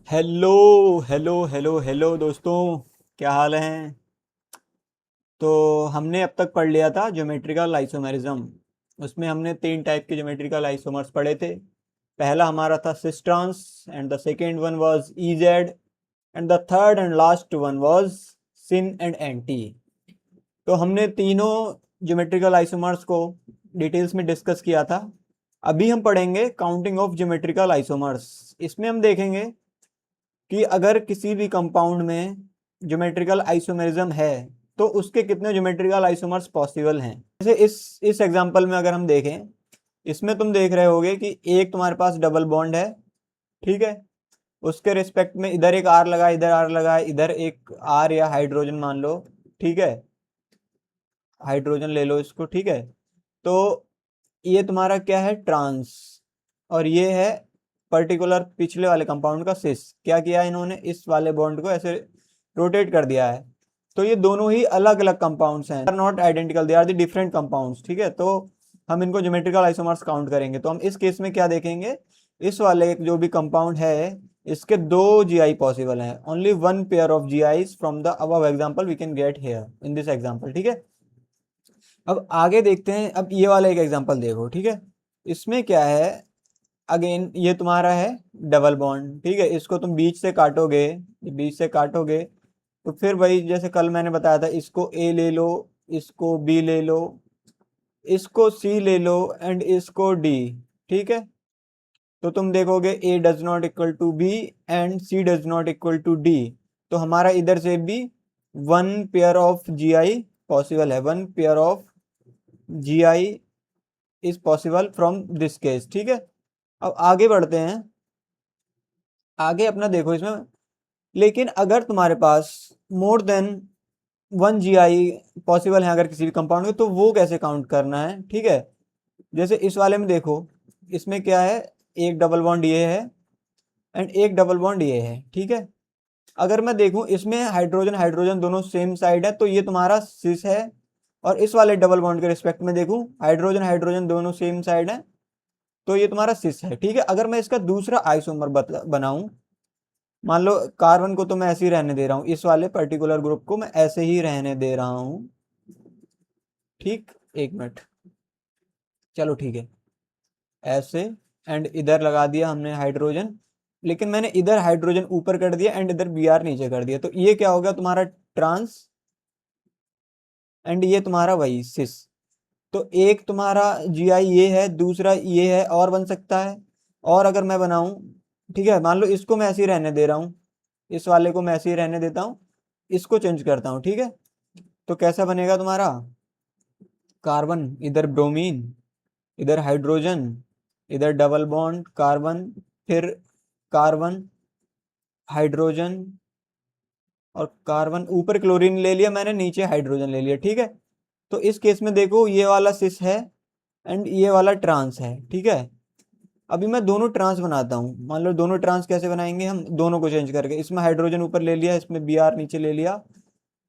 Hello hello hello hello दोस्तों, क्या हाल है। तो हमने अब तक पढ़ लिया था ज्योमेट्रिकल आइसोमेरिज्म। उसमें हमने तीन टाइप के ज्योमेट्रिकल आइसोमर्स पढ़े थे। पहला हमारा था cis trans, and the second one was E Z, and the third and last one was syn and anti. तो हमने तीनों ज्योमेट्रिकल आइसोमर्स को डिटेल्स में डिस्कस किया था। अभी हम पढ़ेंगे काउंटिंग ऑफ ज्योमेट्रिकल आइसोमर्स। इसमें हम देखेंगे कि अगर किसी भी कंपाउंड में ज्योमेट्रिकल आइसोमेरिज्म है तो उसके कितने ज्योमेट्रिकल आइसोमर्स पॉसिबल हैं। जैसे इस एग्जांपल में अगर हम देखें, इसमें तुम देख रहे होगे कि एक तुम्हारे पास डबल बॉन्ड है, ठीक है। उसके रिस्पेक्ट में इधर एक आर लगा, इधर आर लगा, इधर एक आर या हाइड्रोजन मान लो, ठीक है। हाइड्रोजन ले लो इसको, ठीक है। तो ये तुम्हारा क्या है, ट्रांस, और ये है पर्टिकुलर पिछले वाले कंपाउंड का सिस। क्या किया है इन्होंने, इस वाले बॉन्ड को ऐसे रोटेट कर दिया है। तो ये दोनों ही अलग अलग कंपाउंड्स हैं, are not identical, they are the different compounds, ठीक है। तो हम इनको ज्योमेट्रिकल आइसोमर्स काउंट करेंगे। तो हम इस केस में क्या देखेंगे, इस वाले जो भी कंपाउंड है इसके दो जीआई पॉसिबल हैं। Only one pair of GIs from the above example we can get here in this example, ठीक है। अब आगे देखते हैं। अब ये वाला एक एग्जांपल देखो, ठीक है। इसमें क्या है, अगेन ये तुम्हारा है डबल बॉन्ड, ठीक है। इसको तुम बीच से काटोगे, बीच से काटोगे तो फिर वही जैसे कल मैंने बताया था, इसको ए ले लो, इसको बी ले लो, इसको सी ले लो, एंड इसको डी, ठीक है। तो तुम देखोगे A does not equal to B and C does not equal to D. तो हमारा इधर से भी one pair of G I possible है, one pair of G I is possible from this case, ठीक है। अब आगे बढ़ते हैं। आगे अपना देखो इसमें, लेकिन अगर तुम्हारे पास more than one ji I possible है अगर किसी भी कंपाउंड में, तो वो कैसे काउंट करना है, ठीक है। जैसे इस वाले में देखो, इसमें क्या है, एक डबल बॉन्ड ये है एंड एक डबल बॉन्ड ये है, ठीक है। अगर मैं देखूं इसमें हाइड्रोजन हाइड्रोजन दोनों सेम साइड है तो ये तुम्हारा सिस है। और इस वाले डबल बॉन्ड के रिस्पेक्ट में देखूं, हाइड्रोजन हाइड्रोजन दोनों सेम साइड है तो ये तुम्हारा सिस है, ठीक है। अगर मैं इसका दूसरा आइसोमर बनाऊं, मान लो कार्बन को तो मैं ऐसे ही रहने दे रहा हूं, इस वाले पर्टिकुलर ग्रुप को मैं ऐसे ही रहने दे रहा हूं, ठीक। एक मिनट, चलो ठीक है, ऐसे। एंड इधर लगा दिया हमने हाइड्रोजन, लेकिन मैंने इधर हाइड्रोजन ऊपर कर दिया एंड इधर बी आर नीचे कर दिया। तो ये क्या हो गया तुम्हारा ट्रांस, एंड ये तुम्हारा वही सिस। तो एक तुम्हारा जी आई ये है, दूसरा ये है, और बन सकता है। और अगर मैं बनाऊं, ठीक है, मान लो इसको मैं ऐसे ही रहने दे रहा हूं, इस वाले को मैं ऐसे ही रहने देता हूं, इसको चेंज करता हूं, ठीक है। तो कैसा बनेगा तुम्हारा, कार्बन, इधर ब्रोमीन, इधर हाइड्रोजन, इधर डबल बॉन्ड कार्बन, फिर कार्बन, हाइड्रोजन, और कार्बन, ऊपर क्लोरीन ले लिया मैंने, नीचे हाइड्रोजन ले लिया, ठीक है। तो इस केस में देखो ये वाला सिस है एंड ये वाला ट्रांस है, ठीक है। अभी मैं दोनों ट्रांस बनाता हूँ। मान लो दोनों ट्रांस कैसे बनाएंगे, हम दोनों को चेंज करके, इसमें हाइड्रोजन ऊपर ले लिया, इसमें बी आर नीचे ले लिया,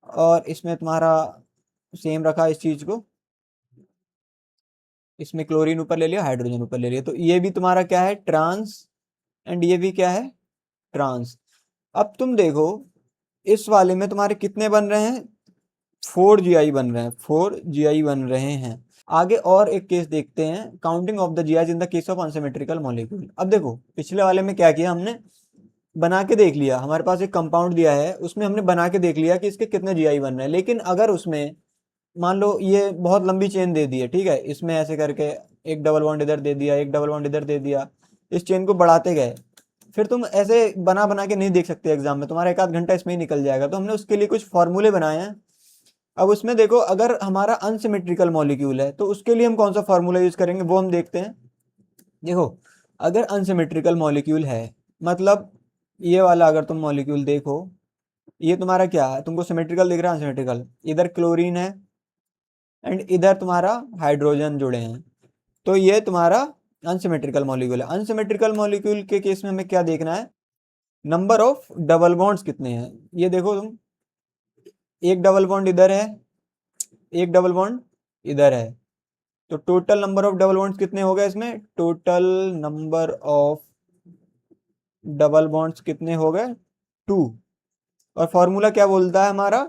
और इसमें तुम्हारा सेम रखा इस चीज को, इसमें क्लोरीन ऊपर ले लिया, हाइड्रोजन ऊपर ले लिया। तो ये भी तुम्हारा क्या है, ट्रांस, एंड ये भी क्या है, ट्रांस। अब तुम देखो इस वाले में तुम्हारे कितने बन रहे हैं, फोर जीआई बन रहे हैं, फोर जीआई बन रहे हैं। आगे और एक केस देखते हैं, counting of the GIs in the case of unsymmetrical molecule. अब देखो पिछले वाले में क्या किया हमने, बना के देख लिया, हमारे पास एक कंपाउंड दिया है उसमें हमने बना के देख लिया कि इसके कितने जीआई बन रहे हैं। लेकिन अगर उसमें मान लो ये बहुत लंबी चेन दे दी है, ठीक है, इसमें ऐसे करके एक डबल बॉन्ड इधर दे दिया, एक डबल बॉन्ड इधर दे दिया, इस चेन को बढ़ाते गए, फिर तुम ऐसे बना बना के नहीं देख सकते एग्जाम में, तुम्हारा एक आध घंटा इसमें ही निकल जाएगा। तो हमने उसके लिए कुछ फॉर्मूले बनाए हैं। अब उसमें देखो, अगर हमारा अनसिमेट्रिकल मॉलिक्यूल है तो उसके लिए हम कौन सा फॉर्मूला यूज करेंगे वो हम देखते हैं। देखो, अगर अनसिमेट्रिकल मॉलिक्यूल है, मतलब ये वाला अगर तुम मॉलिक्यूल देखो, ये तुम्हारा क्या है, तुमको सिमेट्रिकल दिख रहा है, अनसिमेट्रिकल, इधर क्लोरीन है एंड इधर तुम्हारा हाइड्रोजन जुड़े हैं, तो ये तुम्हारा अनसिमेट्रिकल मॉलिक्यूल है। अनसिमेट्रिकल मॉलिक्यूल के केस में हमें क्या देखना है, नंबर ऑफ डबल बॉन्ड्स कितने हैं। ये देखो तुम, एक डबल बॉन्ड इधर है, एक डबल बॉन्ड इधर है, तो total number of double bonds कितने हो गए इसमें, total number of double bonds कितने हो गए, 2। और फॉर्मूला क्या बोलता है हमारा,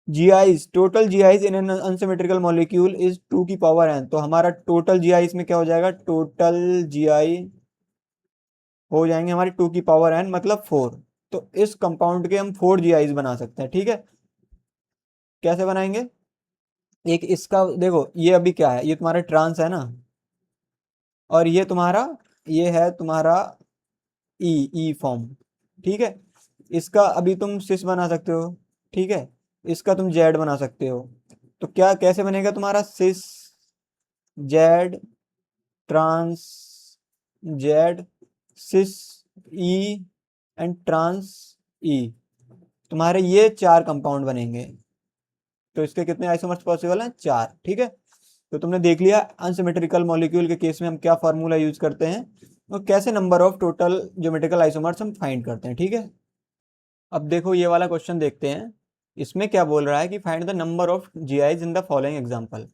GIs, total GIs in an unsymmetrical molecule is 2 की पावर n। तो हमारा टोटल GIs में क्या हो जाएगा, टोटल GI हो जाएंगे हमारे 2 की पावर n मतलब 4। तो इस कंपाउंड के हम 4 GIs बना सकते हैं, ठीक है। कैसे बनाएंगे, एक इसका देखो, ये अभी क्या है, ये तुम्हारा ट्रांस है ना, और ये है तुम्हारा ई फॉर्म, ठीक है। इसका अभी तुम सिस बना सकते हो, ठीक है। इसका तुम जेड बना सकते हो। तो क्या कैसे बनेगा तुम्हारा cis Z trans Z cis E and trans E, तुम्हारे ये 4 कंपाउंड बनेंगे। तो इसके कितने आइसोमर्स पॉसिबल हैं, 4, ठीक है। तो तुमने देख लिया अनसिमेट्रिकल मॉलिक्यूल के केस में हम क्या फार्मूला यूज करते हैं और कैसे number of total geometrical isomers हम फाइंड करते हैं, ठीक है। अब देखो ये वाला क्वेश्चन देखते हैं। इसमें क्या बोल रहा है कि find the number of GIs in the following example.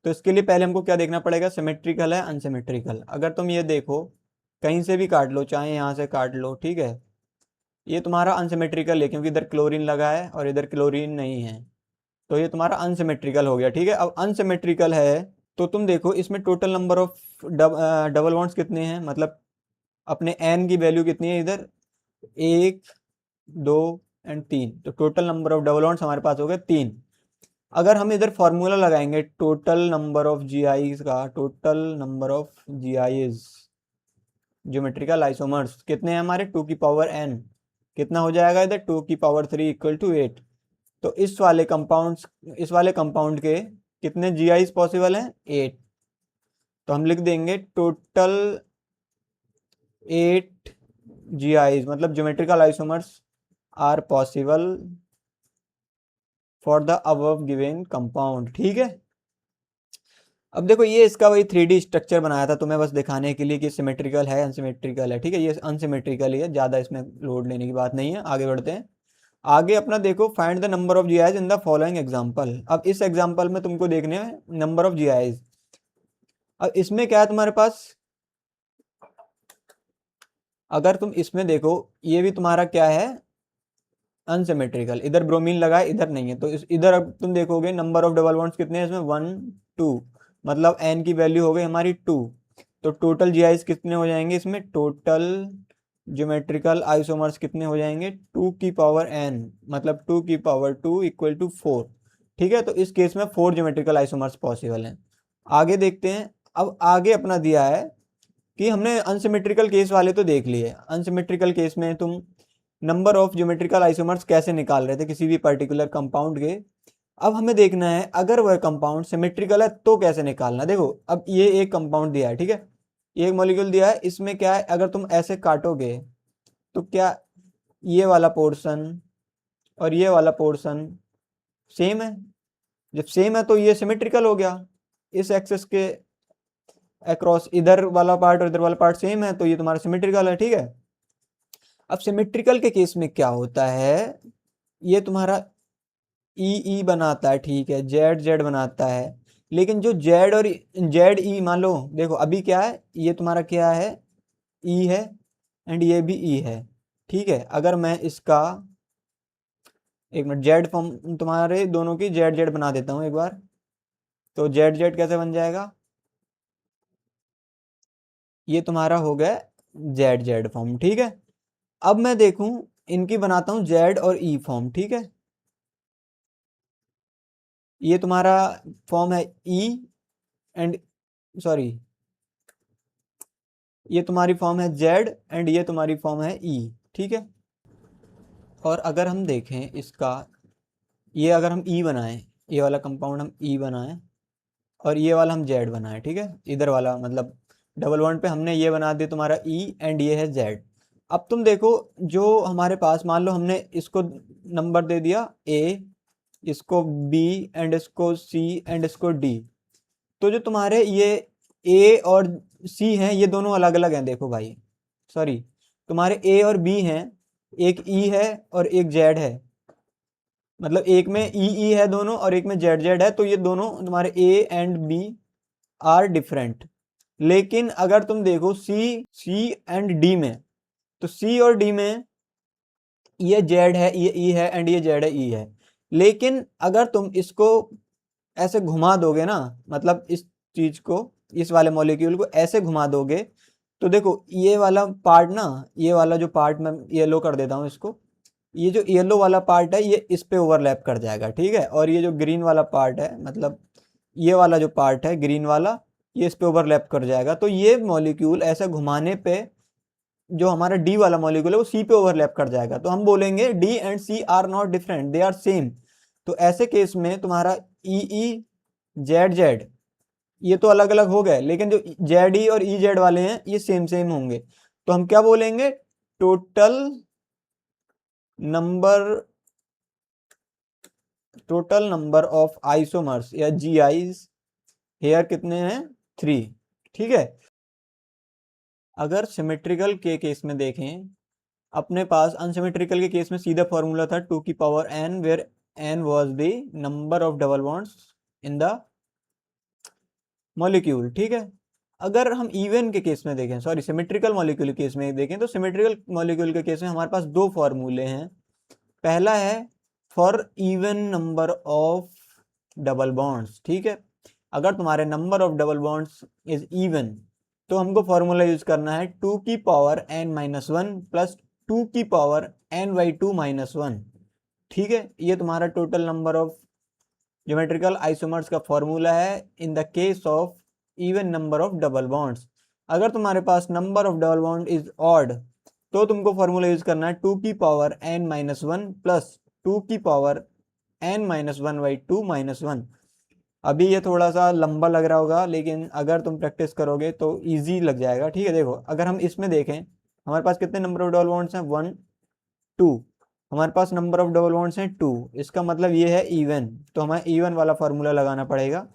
तो इसके लिए पहले हमको क्या देखना पड़ेगा, सिमेट्रिकल है अनसिमेट्रिकल। अगर तुम ये देखो, कहीं से भी काट लो, चाहे यहाँ से काट लो, ठीक है, ये तुम्हारा अनसिमेट्रिकल है क्योंकि इधर क्लोरीन लगा है और इधर क्लोरीन नहीं है। तो ये तुम्हारा अनसिमेट्रिकल हो गया, ठीक है। अब अनसिमेट्रिकल है तो तुम देखो इसमें total number of double bonds कितने हैं, मतलब अपने n की वैल्यू कितनी है इधर, 1 2 एंड 3। तो total number of double bonds हमारे पास हो गए 3। अगर हम इधर फॉर्मूला लगाएंगे टोटल नंबर ऑफ GIs का, total number of GIs geometrical isomers कितने हैं हमारे, 2 की पावर n, कितना हो जाएगा इधर 2 की पावर 3 इक्वल टू 8। तो इस वाले कंपाउंड के कितने GIs पॉसिबल हैं, 8। तो हम लिख देंगे टोटल 8 GIs मतलब geometrical isomers are possible for the above given compound, ठीक है। अब देखो ये इसका वही 3D स्ट्रक्चर बनाया था तुम्हें बस दिखाने के लिए कि सिमेट्रिकल है अनसिमेट्रिकल है, ठीक है। ये अनसिमेट्रिकल ही है, ज़्यादा इसमें लोड लेने की बात नहीं है। आगे बढ़ते हैं। आगे अपना देखो, find the number of GIs in the following example. अब इस एग्जांपल में तुमको देखने हैं नंबर ऑफ GIs। अब इसमें क्या है तुम्हारे पास, अगर तुम इसमें देखो, ये भी तुम्हारा क्या है, अनसिमेट्रिकल। इधर ब्रोमीन लगा है, इधर नहीं है। तो इधर अब तुम देखोगे नंबर ऑफ डबल बॉन्ड्स कितने हैं इसमें, 1 2, मतलब n की वैल्यू हो गई हमारी 2। तो टोटल GIs कितने हो जाएंगे इसमें, टोटल ज्योमेट्रिकल आइसोमर्स कितने हो जाएंगे, 2 की पावर n मतलब 2 की पावर 2 इक्वल टू 4, ठीक है। तो इस केस में 4 ज्योमेट्रिकल आइसोमर्स पॉसिबल हैं। आगे देखते हैं। अब आगे अपना दिया है कि हमने अनसिमेट्रिकल केस वाले तो देख लिए। अनसिमेट्रिकल केस में तुम नंबर ऑफ ज्योमेट्रिकल आइसोमर्स कैसे निकाल रहे थे किसी भी पर्टिकुलर कंपाउंड के। अब हमें देखना है अगर वह कंपाउंड सिमेट्रिकल है तो कैसे निकालना। देखो अब ये एक कंपाउंड दिया है, ठीक है, ये एक मॉलिक्यूल दिया है। इसमें क्या है, अगर तुम ऐसे काटोगे तो क्या ये वाला पोर्शन और ये वाला पोर्शन सेम है। जब सेम है तो ये सिमेट्रिकल हो गया। इस एक्सेस के अक्रॉस इधर वाला पार्ट और इधर वाला पार्ट सेम है तो ये तुम्हारा सिमेट्रिकल है, ठीक है। अब सिमेट्रिकल के केस में क्या होता है, ये तुम्हारा ई ई बनाता है, ठीक है, जेड जेड बनाता है। लेकिन जो जेड और जेड ई, मान लो देखो अभी क्या है, ये तुम्हारा क्या है, ई है एंड ये भी ई है, ठीक है। अगर मैं इसका एक मिनट जेड फॉर्म तुम्हारे दोनों की जेड जेड बना देता हूँ एक बार। तो जेड जेड कैसे बन जाएगा, ये तुम्हारा हो गया जेड जेड फॉर्म, ठीक है। अब मैं देखूं, इनकी बनाता हूं जेड और ई फॉर्म, ठीक है। ये तुम्हारा फॉर्म है ई एंड, सॉरी, ये तुम्हारी फॉर्म है जेड एंड ये तुम्हारी फॉर्म है ई, ठीक है। और अगर हम देखें इसका, ये अगर हम ई बनाएं, ये वाला कंपाउंड हम ई बनाएं और ये वाला हम जेड बनाएं, ठीक है, इधर वाला मतलब डबल बॉन्ड पे हमने ये बना दिया तुम्हारा ई एंड ये है जेड। अब तुम देखो, जो हमारे पास मान लो हमने इसको नंबर दे दिया ए, इसको बी एंड इसको सी एंड इसको डी। तो जो तुम्हारे ये ए और सी हैं ये दोनों अलग अलग हैं, देखो भाई, सॉरी, तुम्हारे ए और बी हैं, एक ई है और एक जेड है, मतलब एक में ई ई है दोनों और एक में जेड जेड है। तो ये दोनों तुम्हारे A and B are different. लेकिन अगर तुम देखो सी सी एंड डी में तो सी और डी में ये जेड है, ये ई है, एंड ये जेड है, ई है। लेकिन अगर तुम इसको ऐसे घुमा दोगे ना, मतलब इस चीज को, इस वाले मॉलिक्यूल को ऐसे घुमा दोगे, तो देखो ये वाला पार्ट ना, ये वाला जो पार्ट मैं येलो कर देता हूँ इसको, ये जो येलो वाला पार्ट है ये इस पे ओवरलैप कर जाएगा, ठीक है। और ये जो ग्रीन वाला पार्ट है, मतलब ये वाला जो पार्ट है ग्रीन वाला, ये इस पे ओवरलैप कर जाएगा। तो ये मॉलिक्यूल ऐसे घुमाने पे जो हमारा डी वाला मॉलिक्यूल है वो सी पे ओवरलैप कर जाएगा। तो हम बोलेंगे D and C are not different, they are same. तो ऐसे केस में तुम्हारा ई ई जेड जेड ये तो अलग अलग हो गए, लेकिन जो जेड ई और ई जेड वाले हैं ये सेम सेम होंगे। तो हम क्या बोलेंगे, टोटल नंबर ऑफ आइसोमर्स या जी आईज हेयर कितने हैं, 3, ठीक है। अगर सिमेट्रिकल के केस में देखें, अपने पास अनसिमेट्रिकल के केस में सीधा फॉर्मूला था 2 की power n, where n was the number of double bonds in the molecule, ठीक है। अगर हम इवन के केस में देखें, सॉरी सिमेट्रिकल मॉलिक्यूल के केस में देखें, तो सिमेट्रिकल मॉलिक्यूल के केस में हमारे पास दो फॉर्मूले हैं। पहला है for even number of double bonds, ठीक है। अगर तुम्हारे number of double bonds is even, तो हमको फॉर्मूला यूज करना है 2 की पावर n-1 प्लस 2 की पावर n/2-1, ठीक है। ये तुम्हारा total number of geometrical isomers का फॉर्मूला है in the case of even number of double bonds. अगर तुम्हारे पास number of double bond is odd, तो तुमको फॉर्मूला यूज करना है 2 की पावर n-1 प्लस 2 की पावर n-1/2-1। अभी ये थोड़ा सा लंबा लग रहा होगा, लेकिन अगर तुम प्रैक्टिस करोगे तो इजी लग जाएगा, ठीक है। देखो अगर हम इसमें देखें, हमारे पास कितने नंबर ऑफ डबल बॉन्ड्स हैं, 1 2, हमारे पास नंबर ऑफ डबल बॉन्ड्स हैं 2, इसका मतलब ये है इवन, तो हमें इवन वाला फॉर्मूला लगाना पड़ेगा।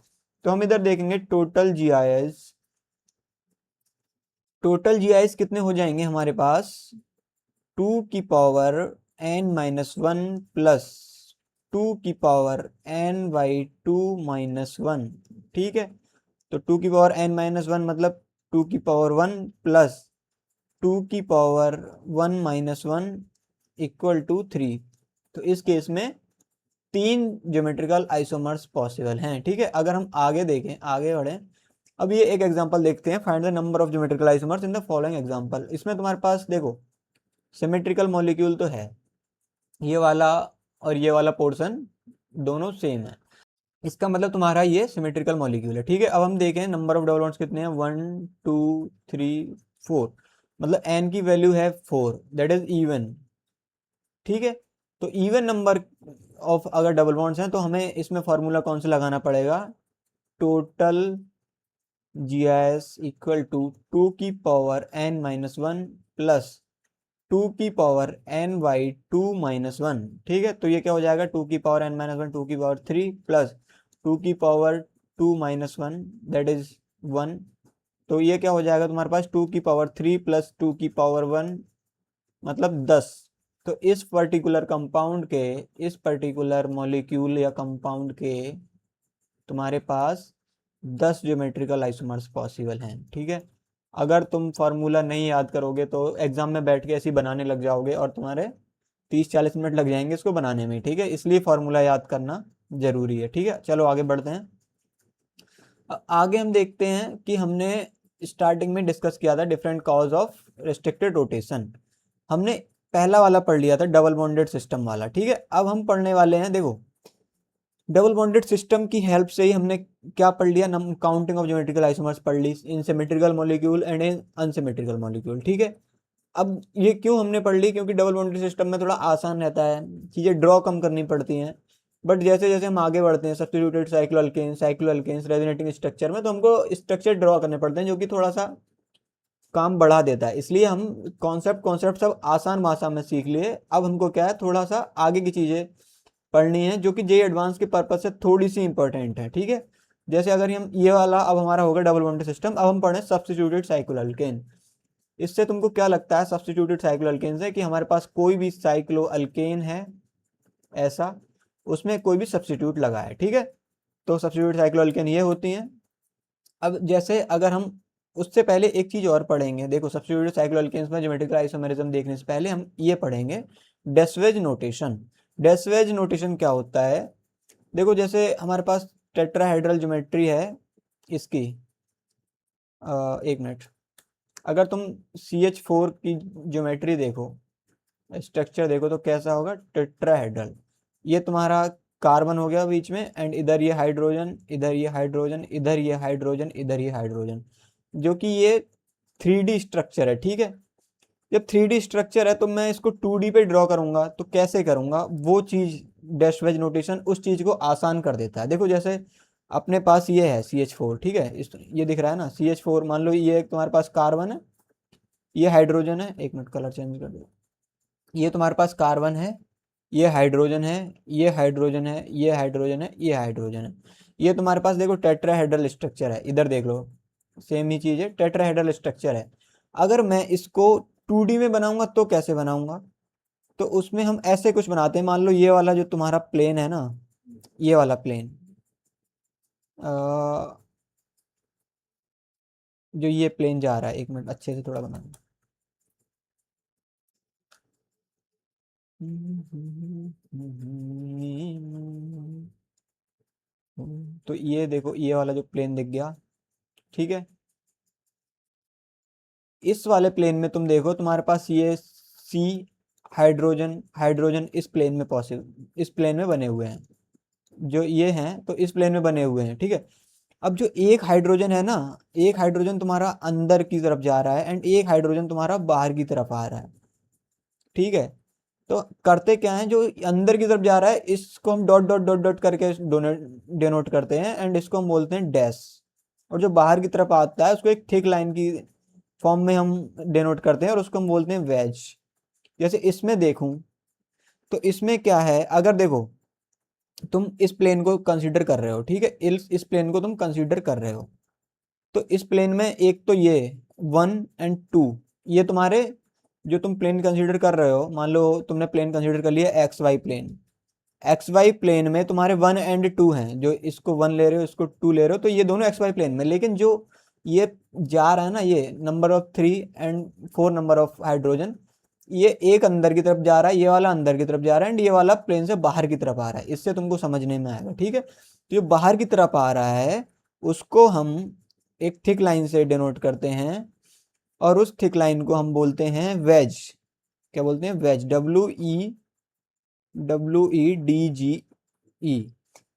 तो हम इधर देखेंगे टोटल जीआईएस कितने हो जाएंगे हमारे पास, 2 की पावर n-1 प्लस 2 की पावर n/2-1, ठीक है। तो 2 की पावर n-1 मतलब 2 की पावर 1 प्लस 2 की पावर 1-1 इक्वल टू 3। तो इस केस में 3 ज्योमेट्रिकल आइसोमर्स पॉसिबल हैं, ठीक है। अगर हम आगे देखें, आगे बढ़ें, अब ये एक एग्जांपल देखते हैं, find the number of geometrical isomers in the following example. इसमें तुम्हारे पास देखो सिमेट्रिकल मॉलिक्यूल तो है, ये वाला और ये वाला पोर्शन दोनों सेम है, इसका मतलब तुम्हारा ये सिमेट्रिकल मॉलिक्यूल है, ठीक है। अब हम देखें नंबर ऑफ डबल बॉन्ड्स कितने हैं, 1 2 3 4, मतलब n की वैल्यू है 4, दैट इज इवन, ठीक है। तो इवन नंबर ऑफ अगर डबल बॉन्ड्स हैं तो हमें इसमें फॉर्मूला कौन सा लगाना पड़ेगा, टोटल जीआईएस इक्वल टू 2 की पावर n-1 प्लस 2 की पावर n/2-1, ठीक है। तो ये क्या हो जाएगा, 2 की पावर n-1 2 की पावर 3 प्लस 2 की पावर 2-1 दैट इज 1। तो ये क्या हो जाएगा तुम्हारे पास, 2 की पावर 3 प्लस 2 की पावर 1 मतलब 10। तो इस पर्टिकुलर कंपाउंड के, इस पर्टिकुलर मॉलिक्यूल या कंपाउंड के तुम्हारे पास 10 ज्योमेट्रिकल आइसोमर्स पॉसिबल हैं, ठीक है। अगर तुम फार्मूला नहीं याद करोगे तो एग्जाम में बैठ के ऐसे बनाने लग जाओगे और तुम्हारे 30-40 मिनट लग जाएंगे इसको बनाने में, ठीक है। इसलिए फार्मूला याद करना जरूरी है, ठीक है। चलो आगे बढ़ते हैं। आगे हम देखते हैं कि हमने स्टार्टिंग में डिस्कस किया था different cause of restricted rotation. हमने पहला वाला पढ़ लिया था डबल बॉन्डेड सिस्टम वाला, ठीक है। अब हम पढ़ने वाले हैं, देखो डबल बॉन्डेड सिस्टम की हेल्प से ही हमने क्या पढ़ लिया, काउंटिंग ऑफ ज्योमेट्रिकल आइसोमर्स पढ़ ली in symmetrical molecule and in unsymmetrical molecule, ठीक है। अब ये क्यों हमने पढ़ ली, क्योंकि डबल बॉन्डेड सिस्टम में थोड़ा आसान रहता है, चीज़ें ड्रॉ कम करनी पड़ती हैं। बट जैसे जैसे हम आगे बढ़ते हैं सब्स्टिट्यूटेड साइक्लोअल्केन्स रेजोनेटिंग स्ट्रक्चर में, तो हमको स्ट्रक्चर ड्रॉ करने पड़ते हैं जो कि थोड़ा सा काम बढ़ा देता है। इसलिए हम कॉन्सेप्ट सब आसान भाषा में सीख लिए। अब हमको क्या है, थोड़ा सा आगे की चीज़ें पढ़नी है जो कि जेई एडवांस के पर्पज से थोड़ी सी इंपॉर्टेंट है, ठीक है। जैसे अगर हम ये वाला अब हमारा होगा डबल बॉन्डेड सिस्टम, अब हम पढ़ें सब्स्टिट्यूटेड साइक्लोअल्केन। इससे तुमको क्या लगता है, सब्स्टिट्यूटेड साइक्लोअल्केन से कि हमारे पास कोई भी साइक्लोअल्केन है ऐसा, उसमें कोई भी सब्स्टिट्यूट लगा है, ठीक है। तो सब्स्टिट्यूटेड साइक्लोअल्केन ये होती हैं। अब जैसे अगर हम उससे पहले एक चीज और पढ़ेंगे, देखो सब्स्टिट्यूटेड साइक्लोअल्केन्स में ज्योमेट्रिकल आइसोमेरिज्म देखने से पहले हम ये पढ़ेंगे डेसवेज नोटेशन। डेसवेज नोटेशन क्या होता है? देखो जैसे हमारे पास टेट्राहेड्रल ज्योमेट्री है इसकी, एक मिनट, अगर तुम CH4 की ज्योमेट्री देखो, स्ट्रक्चर देखो तो कैसा होगा, टेट्राहेड्रल। ये तुम्हारा कार्बन हो गया बीच में, एंड इधर ये हाइड्रोजन, इधर ये हाइड्रोजन, इधर ये हाइड्रोजन, इधर ये हाइड्रोजन, जो कि ये 3D स्ट्रक्चर है, ठीक है। जब 3D स्ट्रक्चर है तो मैं इसको 2D पे ड्रॉ करूंगा, तो कैसे करूंगा वो चीज, डैश वेज नोटेशन उस चीज को आसान कर देता है। देखो जैसे अपने पास ये है CH4, ठीक है, ये दिख रहा है ना CH4, मान लो ये तुम्हारे पास कार्बन है, ये हाइड्रोजन है, एक मिनट कलर चेंज कर दो, ये तुम्हारे पास कार्बन है, ये हाइड्रोजन है, ये हाइड्रोजन है, ये हाइड्रोजन है, ये हाइड्रोजन है। ये तुम्हारे पास देखो टेट्राहेड्रल स्ट्रक्चर है, इधर देख लो सेम ही चीज है, टेट्राहेड्रल स्ट्रक्चर है। अगर मैं इसको 2D में बनाऊंगा तो कैसे बनाऊंगा, तो उसमें हम ऐसे कुछ बनाते हैं, मान लो ये वाला जो तुम्हारा प्लेन है ना, ये वाला प्लेन, जो ये प्लेन जा रहा है, एक मिनट अच्छे से थोड़ा बनाना। तो ये देखो ये वाला जो प्लेन दिख गया, ठीक है। इस वाले प्लेन में तुम देखो तुम्हारे पास ये सी, हाइड्रोजन, हाइड्रोजन इस प्लेन में पॉसिबल, इस प्लेन में बने हुए हैं, जो ये हैं तो इस प्लेन में बने हुए हैं, ठीक है। अब जो एक हाइड्रोजन है ना, एक हाइड्रोजन तुम्हारा अंदर की तरफ जा रहा है एंड एक हाइड्रोजन तुम्हारा बाहर की तरफ आ रहा है, ठीक है। तो करते क्या है, जो अंदर की तरफ जा रहा है इसको हम डॉट डॉट डॉट डॉट करके डिनोट करते हैं, एंड इसको हम बोलते हैं डैश। और जो बाहर की तरफ आता है उसको एक थिक लाइन की फॉर्म में हम डिनोट करते हैं और उसको हम बोलते हैं वेज। जैसे इसमें देखूं तो इसमें क्या है, अगर देखो तुम इस प्लेन को कंसीडर कर रहे हो, ठीक है, इस प्लेन को तुम कंसीडर कर रहे हो, तो इस प्लेन में एक तो ये 1 और 2, ये तुम्हारे जो तुम प्लेन कंसीडर कर रहे हो, मान लो तुमने प्लेन कंसीडर कर लिया XY प्लेन, XY प्लेन में तुम्हारे 1 और 2 हैं, जो इसको 1 ले रहे हो इसको 2 ले रहे हो, तो ये दोनों XY प्लेन में, लेकिन जो ये जा रहा है ना, ये नंबर ऑफ 3 और 4 नंबर ऑफ हाइड्रोजन, ये एक अंदर की तरफ जा रहा है, ये वाला अंदर की तरफ जा रहा है, एंड ये वाला प्लेन से बाहर की तरफ आ रहा है, इससे तुमको समझने में आएगा, ठीक है। तो जो बाहर की तरफ आ रहा है उसको हम एक थिक लाइन से डिनोट करते हैं, और उस थिक लाइन को हम बोलते हैं वेज। क्या बोलते हैं? Veg, WEDGE।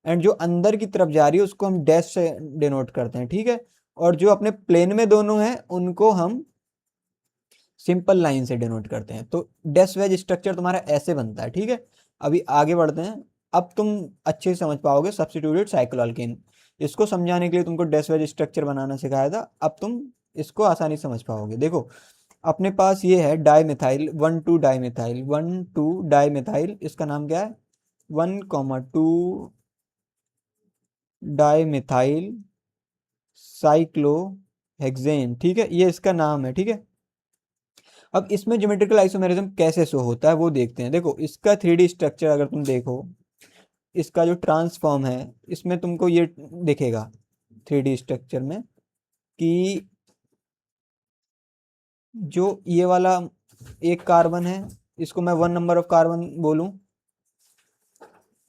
एंड जो अंदर की तरफ जा रही है उसको हम डैश से डिनोट करते हैं, ठीक है। और जो अपने प्लेन में दोनों हैं उनको हम सिंपल लाइन से डिनोट करते हैं। तो डैश वेज स्ट्रक्चर तुम्हारा ऐसे बनता है, ठीक है। अभी आगे बढ़ते हैं, अब तुम अच्छे से समझ पाओगे सब्स्टिट्यूटेड साइक्लोअल्केन। इसको समझाने के लिए तुमको डैश वेज स्ट्रक्चर बनाना सिखाया था, अब तुम इसको आसानी से समझ पाओगे। देखो अपने पास ये है di methyl, 1 2 di methyl, 1 2 di methyl, इसका नाम क्या है, 1 2 डाई मिथाइल साइक्लोहेक्सेन, ठीक है, ये इसका नाम है, ठीक है। अब इसमें ज्योमेट्रिकल आइसोमेरिज्म कैसे शो होता है वो देखते हैं। देखो इसका 3D स्ट्रक्चर अगर तुम देखो, इसका जो ट्रांसफॉर्म है इसमें तुमको ये दिखेगा 3D स्ट्रक्चर में, कि जो ये वाला एक कार्बन है, इसको मैं 1 नंबर ऑफ कार्बन बोलूं,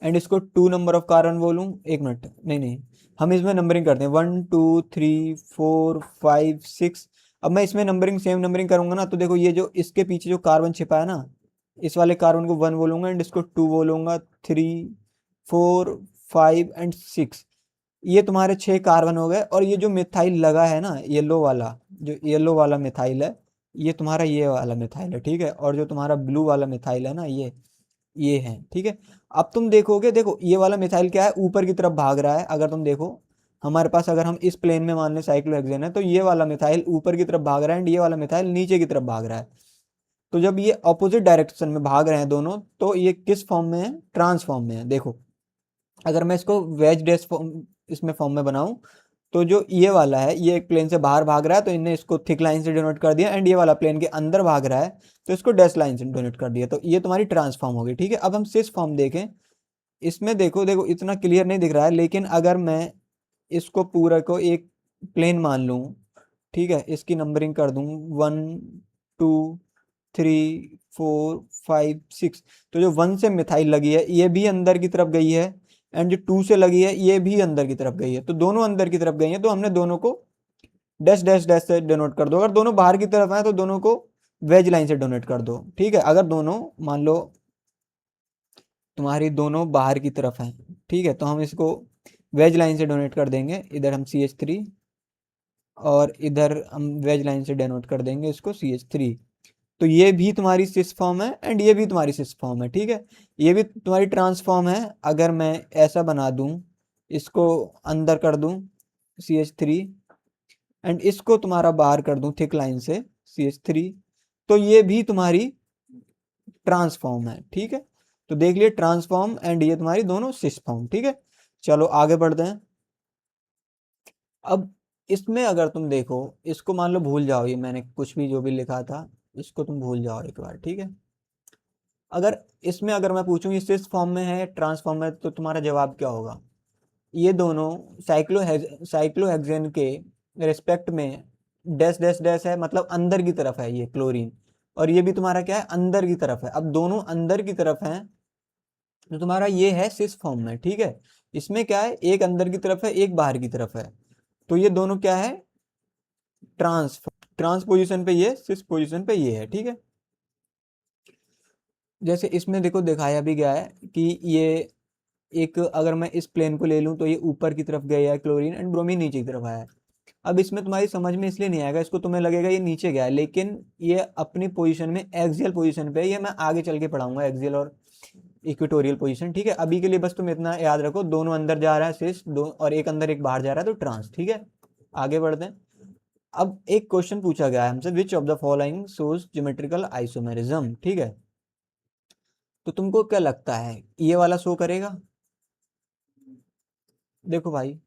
एंड इसको 2 नंबर ऑफ कार्बन बोलूं, एक मिनट, नहीं नहीं, हम इसमें नंबरिंग करते हैं 1 2 3 4 5 6। अब मैं इसमें नंबरिंग सेम नंबरिंग करूंगा ना, तो देखो ये जो इसके पीछे जो कार्बन छिपा है ना, इस वाले कार्बन को 1 बोलूंगा, एंड इसको 2 बोलूंगा, 3 4 5 एंड 6, ये तुम्हारे 6 कार्बन हो गए। और ये जो मिथाइल लगा है ना, येलो वाला, जो येलो वाला मिथाइल है, ये तुम्हारा ये वाला मिथाइल है, ठीक है। और जो तुम्हारा ब्लू वाला मिथाइल है ना, ये है, ठीक है। अब तुम देखोगे, देखो ये वाला मिथाइल क्या है, ऊपर की तरफ भाग रहा है। अगर तुम देखो हमारे पास, अगर हम इस प्लेन में मान लें साइक्लोहेक्सेन है, तो ये वाला मिथाइल ऊपर की तरफ भाग रहा है एंड ये वाला मिथाइल नीचे की तरफ भाग रहा है। तो जब ये ऑपोजिट डायरेक्शन में भाग रहे हैं दोनों, तो ये किस फॉर्म में है, ट्रांसफॉर्म में है। देखो अगर मैं इसको वेज डैश फॉर्म, इसमें फॉर्म में बनाऊं, तो जो ये वाला है ये एक प्लेन से बाहर भाग रहा है, तो इन्हें इसको थिक लाइन से डिनोट कर दिया, एंड ये वाला प्लेन के अंदर भाग रहा है तो इसको डैश लाइन से डिनोट कर दिया। तो ये तुम्हारी ट्रांसफॉर्म होगी, ठीक है। अब हम सिस फॉर्म देखें, इसमें देखो, देखो इतना क्लियर नहीं दिख रहा है, लेकिन अगर मैं इसको पूरा को एक प्लेन मान लूँ, ठीक है, इसकी नंबरिंग कर दूं 1 2 3 4 5 6। तो जो 1 से मिथाइल लगी है ये भी अंदर की तरफ गई है, एंड जो 2 से लगी है ये भी अंदर की तरफ गई है, तो दोनों अंदर की तरफ गई है, तो हमने दोनों को डैश डैश डैश से डिनोट कर दो। अगर दोनों बाहर की तरफ है तो दोनों को वेज लाइन से डोनेट कर दो। ठीक है, अगर दोनों मान लो तुम्हारी दोनों बाहर की तरफ हैं, ठीक है, तो हम इसको वेज लाइन से डोनेट कर देंगे। इधर हम CH3 और इधर हम वेज लाइन से डेनोट कर देंगे इसको CH3। तो ये भी तुम्हारी सिस फॉर्म है एंड ये भी तुम्हारी सिस फॉर्म है। ठीक है, ये भी तुम्हारी ट्रांसफॉर्म है। अगर मैं ऐसा बना दूं, इसको अंदर कर दूं CH3 एंड इसको तुम्हारा बाहर कर दूं थिक लाइन से CH3, तो ये भी तुम्हारी ट्रांसफॉर्म है। ठीक है, तो देख लिए ट्रांसफॉर्म एंड ये तुम्हारी दोनों सिस फॉर्म। ठीक है, चलो आगे बढ़ते हैं। अब इसमें अगर तुम देखो, इसको मान लो भूल जाओ, ये मैंने कुछ भी जो भी लिखा था इसको तुम भूल जाओ एक बार। ठीक है, अगर इसमें अगर मैं पूछूं ये सिस फॉर्म में है ट्रांसफॉर्म में, तो तुम्हारा जवाब क्या होगा? ये दोनों साइक्लोहेक्सेन के रिस्पेक्ट में डैश डैश डैश है, मतलब अंदर की तरफ है ये क्लोरीन, और ये भी तुम्हारा क्या है, अंदर की तरफ है। अब दोनों अंदर की तरफ हैं तो तुम्हारा ये है सिस फॉर्म में। ठीक है, इसमें क्या है, एक अंदर की तरफ है एक बाहर की तरफ है, तो ये दोनों क्या है, ट्रांस पोजीशन पे ये, सिस पोजीशन पे ये है। ठीक है, जैसे इसमें देखो दिखाया भी गया है कि ये एक, अगर मैं इस प्लेन को ले लूं तो ये ऊपर की तरफ गया है क्लोरीन एंड ब्रोमीन नीचे की तरफ आया है। अब इसमें तुम्हारी समझ में इसलिए नहीं आएगा, इसको तुम्हें लगेगा ये नीचे गया है, लेकिन ये अपनी पोजीशन में एक्सियल पोजीशन पे है। ये मैं आगे चल के पढ़ाऊंगा एक्सियल और इक्वेटोरियल पोजीशन। ठीक है, अभी के लिए बस तुम इतना याद रखो, दोनों अंदर जा रहा है सिस, दो और एक अंदर एक बाहर जा रहा है, तो ट्रांस। ठीक है, आगे बढ़ते हैं। अब एक क्वेश्चन पूछा गया है हमसे, which of the following shows geometrical isomerism. ठीक है, तो तुमको क्या लगता है ये वाला शो करेगा? देखो भाई,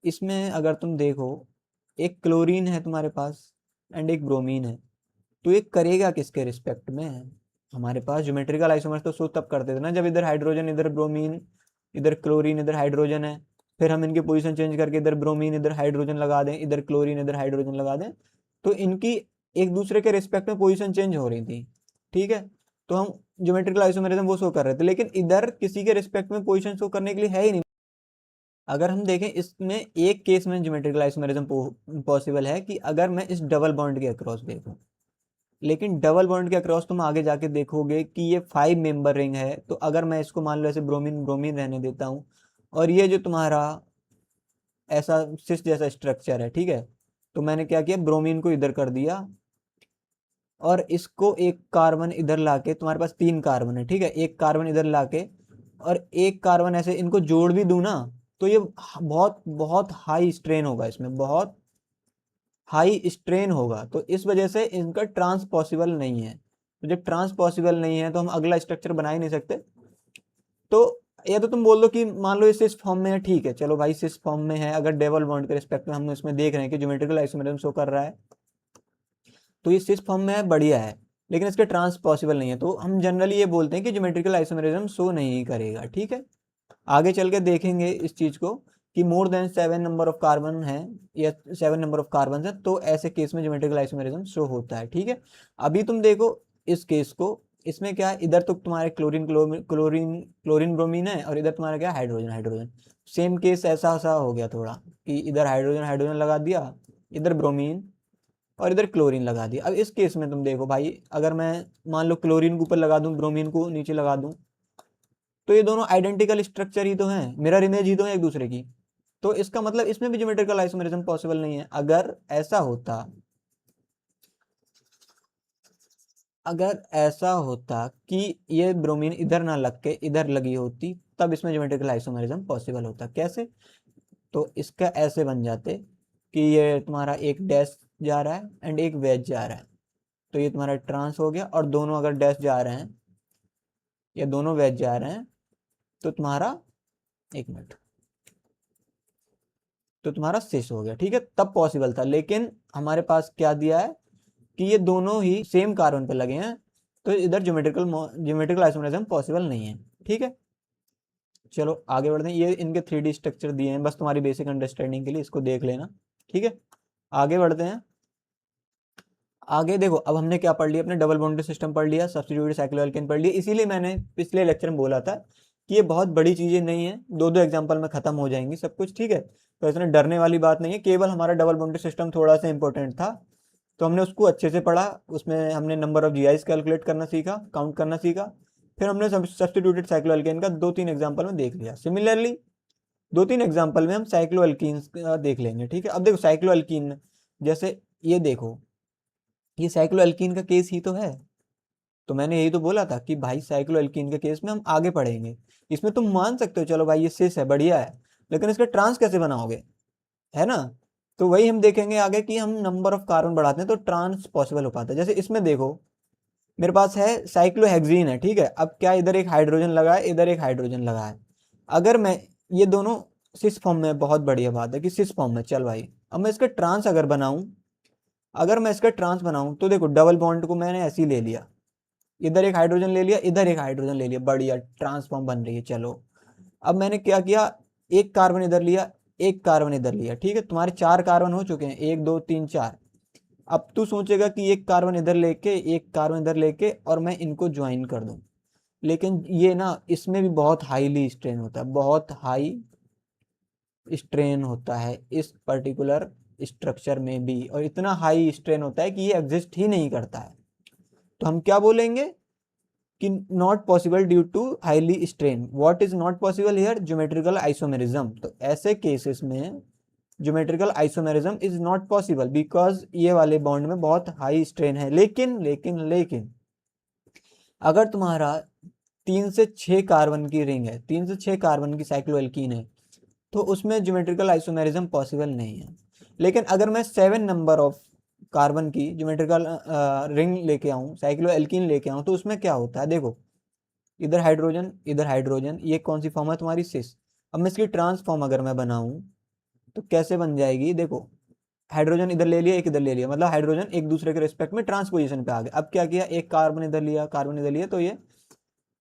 इसमें अगर तुम देखो, एक क्लोरीन है तुम्हारे पास एंड एक ब्रोमीन है, तो ये करेगा किसके रिस्पेक्ट में है? हमारे पास ज्योमेट्रिकल आइसोमर्स तो शो तब करते थे ना जब इधर हाइड्रोजन इधर ब्रोमीन, इधर क्लोरीन इधर हाइड्रोजन है, फिर हम इनकी पोजीशन चेंज करके इधर ब्रोमीन इधर हाइड्रोजन लगा दें, इधर क्लोरीन इधर हाइड्रोजन लगा दें, तो इनकी एक दूसरे के रिस्पेक्ट में पोजीशन चेंज हो रही थी। ठीक है, तो हम ज्योमेट्रिकल आइसोमेरिज्म वो शो कर रहे थे, लेकिन इधर किसी के रिस्पेक्ट में पोजीशन शो करने के लिए है ही नहीं। अगर हम देखें इसमें एक केस में ज्योमेट्रिकल आइसोमेरिज्म पॉसिबल है कि अगर मैं इस डबल बॉन्ड के अक्रॉस देखूं, लेकिन डबल बॉन्ड के अक्रॉस तुम आगे जाके देखोगे कि ये 5 मेंबर रिंग है। तो अगर मैं इसको मान लो ऐसे ब्रोमीन ब्रोमीन रहने देता हूँ, और ये जो तुम्हारा ऐसा सिस जैसा स्ट्रक्चर है, ठीक है, तो मैंने क्या किया, ब्रोमीन को इधर कर दिया और इसको एक कार्बन इधर लाके, तुम्हारे पास 3 कार्बन है, ठीक है, एक कार्बन इधर लाके और एक कार्बन ऐसे इनको जोड़ भी दूं ना, तो ये बहुत बहुत हाई स्ट्रेन होगा, इसमें बहुत हाई स्ट्रेन होगा, तो इस वजह से इनका ट्रांस पॉसिबल नहीं है। तो जब ट्रांस पॉसिबल नहीं है तो हम अगला स्ट्रक्चर बना ही नहीं सकते। तो या तो तुम बोल दो कि मान लो ये सिस फॉर्म में है, ठीक है, चलो भाई सिस फॉर्म में है, अगर डबल बॉन्ड के रिस्पेक्ट में हम इसमें देख रहे हैं कि ज्योमेट्रिकल आइसोमेरिज्म शो कर रहा है, तो ये सिस फॉर्म में है, बढ़िया है, लेकिन इसके ट्रांस पॉसिबल नहीं है, तो हम जनरली ये बोलते हैं कि ज्योमेट्रिकल आइसोमेरिज्म शो नहीं करेगा। ठीक है, आगे चल के देखेंगे इस चीज को कि more than 7 number of carbon है या 7 नंबर ऑफ कार्बन है, तो ऐसे केस में ज्योमेट्रिकल आइसोमेरिज्म शो होता है। ठीक है, अभी तुम देखो इस केस को, इसमें क्या है, इधर तो तुम्हारे क्लोरीन क्लोरीन क्लोरीन ब्रोमीन है और इधर तुम्हारा क्या, हाइड्रोजन हाइड्रोजन। सेम केस ऐसा सा हो गया थोड़ा कि इधर हाइड्रोजन हाइड्रोजन लगा दिया, इधर ब्रोमीन और इधर क्लोरीन लगा दिया। अब इस केस में तुम देखो भाई, अगर मैं मान लो क्लोरीन को ऊपर लगा दूं ब्रोमीन को नीचे लगा दूं, तो ये दोनों आइडेंटिकल स्ट्रक्चर ही तो हैं, मिरर इमेज ही तो है एक दूसरे की, तो इसका मतलब इसमें भी ज्योमेट्रिकल आइसोमेरिज्म पॉसिबल नहीं है। अगर ऐसा होता कि ये ब्रोमीन इधर ना लग के इधर लगी होती, तब इसमें ज्योमेट्रिकल आइसोमेरिज्म पॉसिबल होता। कैसे? तो इसका ऐसे बन जाते कि ये तुम्हारा एक डैश जा रहा है एंड एक वेज जा रहा है, तो ये तुम्हारा ट्रांस हो गया, और दोनों अगर डैश जा रहे हैं या दोनों वेज जा रहे हैं, तो तुम्हारा, एक मिनट, तो तुम्हारा सिस हो गया। ठीक है, तब पॉसिबल था, लेकिन हमारे पास क्या दिया है कि ये दोनों ही सेम कार्बन पे लगे हैं, तो इधर ज्योमेट्रिकल आइसोमेरिज्म पॉसिबल नहीं है। ठीक है, चलो आगे बढ़ते हैं। ये इनके 3D स्ट्रक्चर दिए हैं, बस तुम्हारी बेसिक अंडरस्टैंडिंग के लिए इसको देख लेना। ठीक है, आगे बढ़ते हैं। आगे देखो, अब हमने क्या पढ़ लिया, अपने डबल बॉन्डेड सिस्टम पढ़ लिया, सब्स्टिट्यूटेड साइक्लोएल्केन पढ़ लिया। इसीलिए मैंने पिछले लेक्चर में बोला था कि ये बहुत बड़ी चीज़ें नहीं है, दो दो एग्जांपल में खत्म हो जाएंगी सब कुछ, ठीक है। तो इसमें डरने वाली बात नहीं है, केवल हमारा डबल बॉन्डेड सिस्टम थोड़ा सा इंपॉर्टेंट था, तो हमने उसको अच्छे से पढ़ा। उसमें हमने नंबर ऑफ जीआईज कैलकुलेट करना सीखा, काउंट करना सीखा। फिर हमने सब्स्टिट्यूटेड साइक्लोएल्केन का दो तीन एग्जाम्पल में देख लिया। सिमिलरली दो तीन एग्जाम्पल में हम साइक्लोएल्कीन्स का देख लेंगे, ठीक है। अब देखो साइक्लोएल्कीन में, जैसे ये देखो, ये साइक्लोएल्कीन का केस ही तो है। तो मैंने यही तो बोला था कि भाई साइक्लोएल्कीन के केस में हम आगे पढ़ेंगे। इसमें तुम मान सकते हो चलो भाई ये सिस है, बढ़िया है, लेकिन इसका ट्रांस कैसे बनाओगे, है ना। तो वही हम देखेंगे आगे कि हम नंबर ऑफ कार्बन बढ़ाते हैं तो ट्रांस पॉसिबल हो पाता है। जैसे इसमें देखो, मेरे पास है साइक्लोहेक्सीन है, ठीक है। अब क्या, इधर एक हाइड्रोजन लगा है, इधर एक हाइड्रोजन लगा है। अगर मैं ये दोनों सिस फॉर्म में, बहुत बढ़िया बात है कि सिस फॉर्म में, चल भाई अब मैं इसका ट्रांस अगर बनाऊं, अगर मैं इसका ट्रांस बनाऊं तो देखो डबल बॉन्ड को मैंने ऐसे ही ले लिया, इधर एक हाइड्रोजन ले लिया, इधर एक हाइड्रोजन ले लिया, बढ़िया ट्रांसफॉर्म बन रही है। चलो अब मैंने क्या किया, एक कार्बन इधर लिया, एक कार्बन इधर लिया, ठीक है। तुम्हारे चार कार्बन हो चुके हैं, एक दो तीन चार। अब तू सोचेगा कि एक कार्बन इधर लेके, एक कार्बन इधर लेके और मैं इनको ज्वाइन कर दूं, लेकिन ये ना, इसमें भी बहुत हाईली स्ट्रेन होता है, बहुत हाई स्ट्रेन होता है इस पर्टिकुलर स्ट्रक्चर में भी, और इतना हाई स्ट्रेन होता है कि ये एग्जिस्ट ही नहीं करता है। तो हम क्या बोलेंगे कि not possible due to highly strain. What is not possible here, geometrical isomerism. तो ऐसे केसेस में geometrical isomerism is not possible because ये वाले बॉन्ड में बहुत हाई स्ट्रेन है। लेकिन लेकिन लेकिन अगर तुम्हारा 3 से 6 कार्बन की रिंग है, 3 से 6 कार्बन की साइक्लोएल्कीन है, तो उसमें ज्योमेट्रिकल आइसोमेरिज्म पॉसिबल नहीं है। लेकिन अगर मैं 7 नंबर ऑफ कार्बन की ज्योमेट्रिकल रिंग लेके आऊँ, साइक्लोएल्कीन लेके आऊँ, तो उसमें क्या होता है देखो, इधर हाइड्रोजन, इधर हाइड्रोजन, ये कौन सी फॉर्म है तुम्हारी, सिस। अब मैं इसकी ट्रांसफॉर्म अगर मैं बनाऊं तो कैसे बन जाएगी, देखो हाइड्रोजन इधर ले लिया, एक इधर ले लिया, मतलब हाइड्रोजन एक दूसरे के रिस्पेक्ट में ट्रांसपोजिशन पे आ गए। अब क्या किया, एक कार्बन इधर लिया, कार्बन इधर लिया, तो ये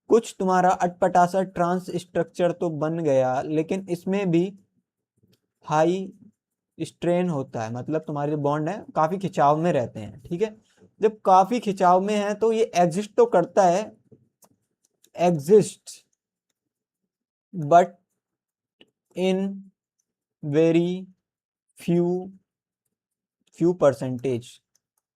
कुछ तुम्हारा अटपटा सा ट्रांस स्ट्रक्चर तो बन गया, लेकिन इसमें भी हाई स्ट्रेन होता है। मतलब तुम्हारे जो बॉन्ड है काफी खिंचाव में रहते हैं, ठीक है। जब काफी खिंचाव में है तो ये एग्जिस्ट तो करता है, exist, but in very few few percentage.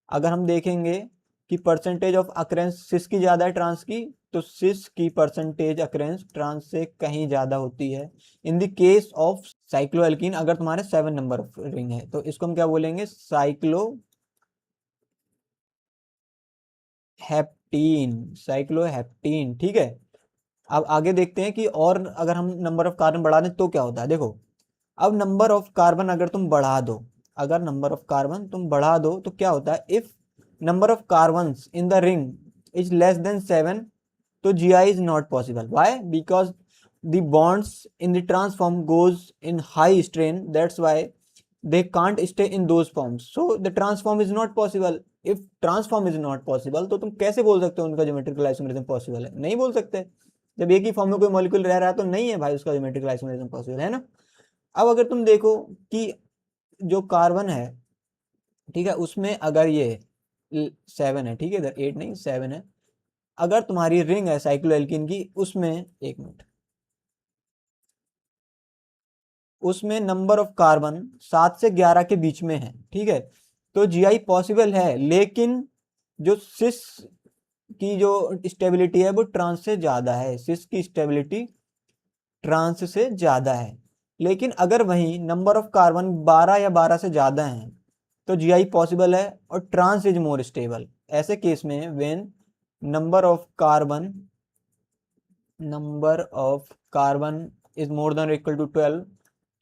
अगर हम देखेंगे कि परसेंटेज ऑफ अक्रेंस सिस की ज़्यादा है ट्रांस की, तो सिस की परसेंटेज अक्रेंस ट्रांस से कहीं ज़्यादा होती है। In the case of cycloalkene, अगर तुम्हारे 7 नंबर ऑफ रिंग है, तो इसको हम क्या बोलेंगे, साइक्लोहेप्टीन, ठीक है। अब आगे देखते हैं कि और अगर हम नंबर ऑफ कार्बन बढ़ा दें तो क्या होता है। देखो, अब नंबर ऑफ कार्बन अगर तुम बढ़ा दो, अगर नंबर ऑफ कार्बन तुम बढ़ा दो तो क्या होता है, if number of carbon in the ring is less than 7, तो GI is not possible. Why, because the bonds in the transform goes in high strain, that's why they can't stay in those forms, so the transform is not possible. if transform is not possible, तो तुम कैसे बोल सकते हो उनका geometrical isomerism possible है, नहीं बोल सकते। जब एक ही फॉर्म में कोई मॉलिक्यूल रह रहा है तो नहीं है भाई उसका ज्योमेट्रिकल आइसोमेरिज्म पॉसिबल, है ना। अब अगर तुम देखो कि जो कार्बन है, ठीक है, उसमें अगर ये 7 है, ठीक है, इधर 8 नहीं 7 है, अगर तुम्हारी रिंग है साइक्लोएल्कीन की, उसमें एक मिनट, उसमें नंबर ऑफ कार्बन 7 से 11 के बीच में है, ठीक है, तो GI पॉसिबल है। लेकिन जो सिस की जो स्टेबिलिटी है वो ट्रांस से ज्यादा है, सिस की स्टेबिलिटी ट्रांस से ज्यादा है। लेकिन अगर वही नंबर ऑफ कार्बन 12 या 12 से ज्यादा है तो GI पॉसिबल है और ट्रांस इज मोर स्टेबल। ऐसे केस में when number of carbon is more than equal to 12,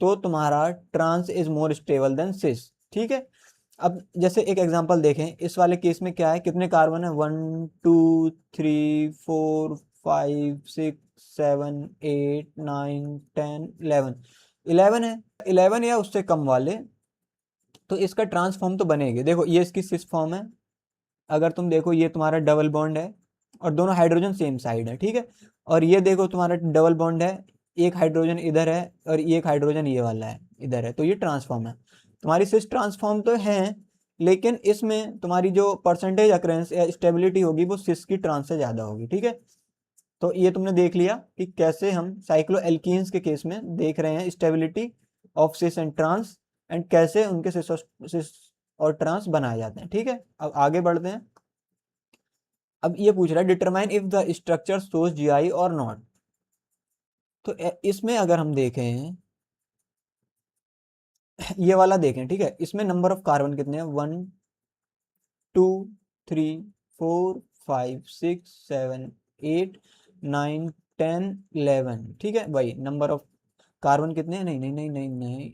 तो तुम्हारा trans is more stable than cis, ठीक है। अब जैसे एक एग्जांपल देखें, इस वाले केस में क्या है, कितने कार्बन है, 1 2 3 4 5 6 7 8 9 10 11, 11 है, 11 या उससे कम वाले, तो इसका ट्रांसफॉर्म तो बनेगी। देखो ये इसकी सिस फॉर्म है, अगर तुम देखो ये तुम्हारा डबल बॉन्ड है और दोनों हाइड्रोजन सेम साइड है, ठीक है। और ये देखो तुम्हारा डबल बॉन्ड है, एक हाइड्रोजन इधर है और एक हाइड्रोजन ये वाला है इधर है, तो ये ट्रांसफॉर्म है। तुम्हारी सिस ट्रांसफॉर्म तो है, लेकिन इसमें तुम्हारी जो परसेंटेज अक्रेंस या स्टेबिलिटी होगी वो सिस की ट्रांस से ज़्यादा होगी, ठीक है। तो ये तुमने देख लिया कि कैसे हम साइक्लो एल्कीन्स के केस में देख रहे हैं stability of cis and trans, and कैसे उनके सिस और ट्रांस बनाए जाते हैं, ठीक है। अब आगे बढ़ते हैं। अब ये पूछ रहा है determine if the structure shows GI और नॉट। तो इसमें अगर हम देखें, ये वाला देखें, ठीक है, इसमें नंबर ऑफ कार्बन कितने हैं, 1 2 3 4 5 6 7 8 9 10 11, ठीक है भाई। नंबर ऑफ कार्बन कितने हैं, नहीं नहीं नहीं नहीं नहीं,